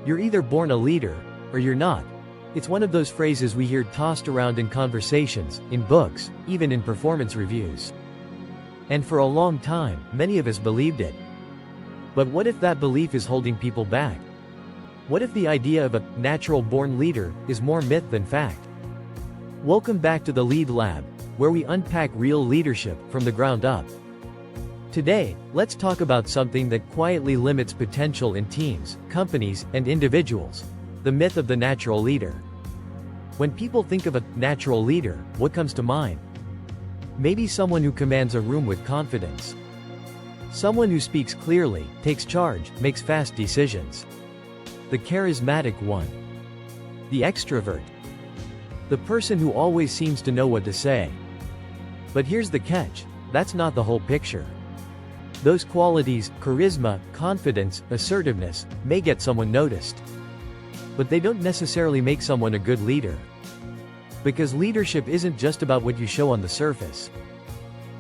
You're either born a leader, or you're not. It's one of those phrases we hear tossed around in conversations, in books, even in performance reviews. And for a long time, many of us believed it. But what if that belief is holding people back? What if the idea of a natural-born leader is more myth than fact? Welcome back to the Lead Lab, where we unpack real leadership from the ground up. Today, let's talk about something that quietly limits potential in teams, companies, and individuals: the myth of the natural leader. When people think of a natural leader, what comes to mind? Maybe someone who commands a room with confidence. Someone who speaks clearly, takes charge, makes fast decisions. The charismatic one. The extrovert. The person who always seems to know what to say. But here's the catch: that's not the whole picture. Those qualities, charisma, confidence, assertiveness, may get someone noticed. But they don't necessarily make someone a good leader. Because leadership isn't just about what you show on the surface.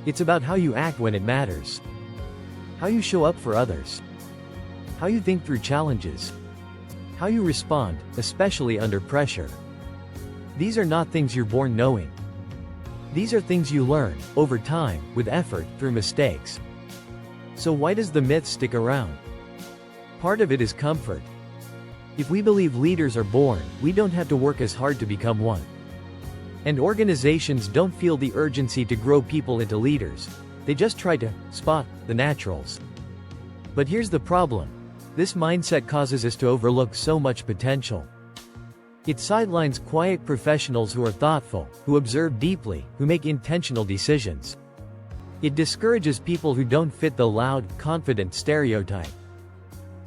It's about how you act when it matters. How you show up for others. How you think through challenges. How you respond, especially under pressure. These are not things you're born knowing. These are things you learn, over time, with effort, through mistakes. So why does the myth stick around? Part of it is comfort. If we believe leaders are born, we don't have to work as hard to become one. And organizations don't feel the urgency to grow people into leaders. They just try to spot the naturals. But here's the problem. This mindset causes us to overlook so much potential. It sidelines quiet professionals who are thoughtful, who observe deeply, who make intentional decisions. It discourages people who don't fit the loud, confident stereotype.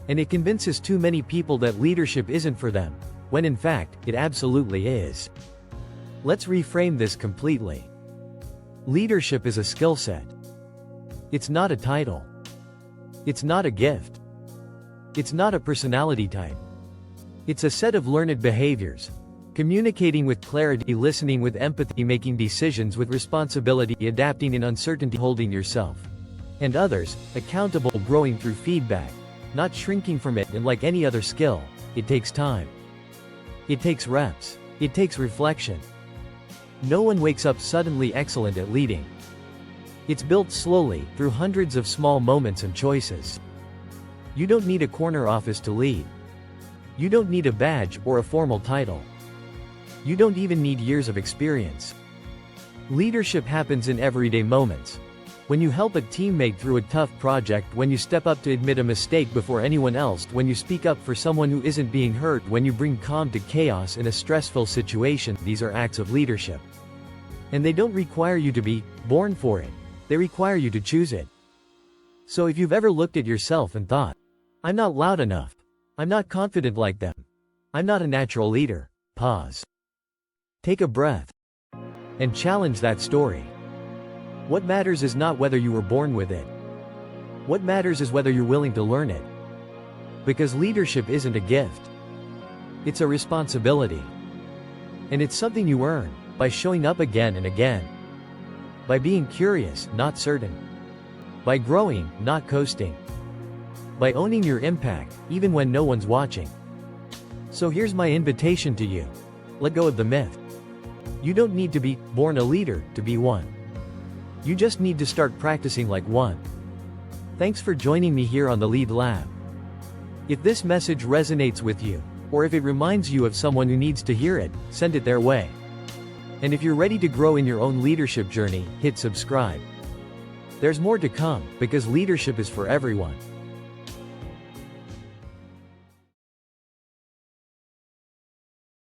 And it convinces too many people that leadership isn't for them, when in fact, it absolutely is. Let's reframe this completely. Leadership is a skill set. It's not a title. It's not a gift. It's not a personality type. It's a set of learned behaviors. Communicating with clarity, listening with empathy, making decisions with responsibility, adapting in uncertainty, holding yourself and others accountable, growing through feedback, not shrinking from it. And like any other skill, it takes time. It takes reps. It takes reflection. No one wakes up suddenly excellent at leading. It's built slowly, through hundreds of small moments and choices. You don't need a corner office to lead. You don't need a badge or a formal title. You don't even need years of experience. Leadership happens in everyday moments. When you help a teammate through a tough project, when you step up to admit a mistake before anyone else, when you speak up for someone who isn't being heard, when you bring calm to chaos in a stressful situation. These are acts of leadership. And they don't require you to be born for it. They require you to choose it. So if you've ever looked at yourself and thought, "I'm not loud enough. I'm not confident like them. I'm not a natural leader," pause. Take a breath. And challenge that story. What matters is not whether you were born with it. What matters is whether you're willing to learn it. Because leadership isn't a gift. It's a responsibility. And it's something you earn, by showing up again and again. By being curious, not certain. By growing, not coasting. By owning your impact, even when no one's watching. So here's my invitation to you. Let go of the myth. You don't need to be born a leader to be one. You just need to start practicing like one. Thanks for joining me here on the Lead Lab. If this message resonates with you, or if it reminds you of someone who needs to hear it, send it their way. And if you're ready to grow in your own leadership journey, hit subscribe. There's more to come, because leadership is for everyone.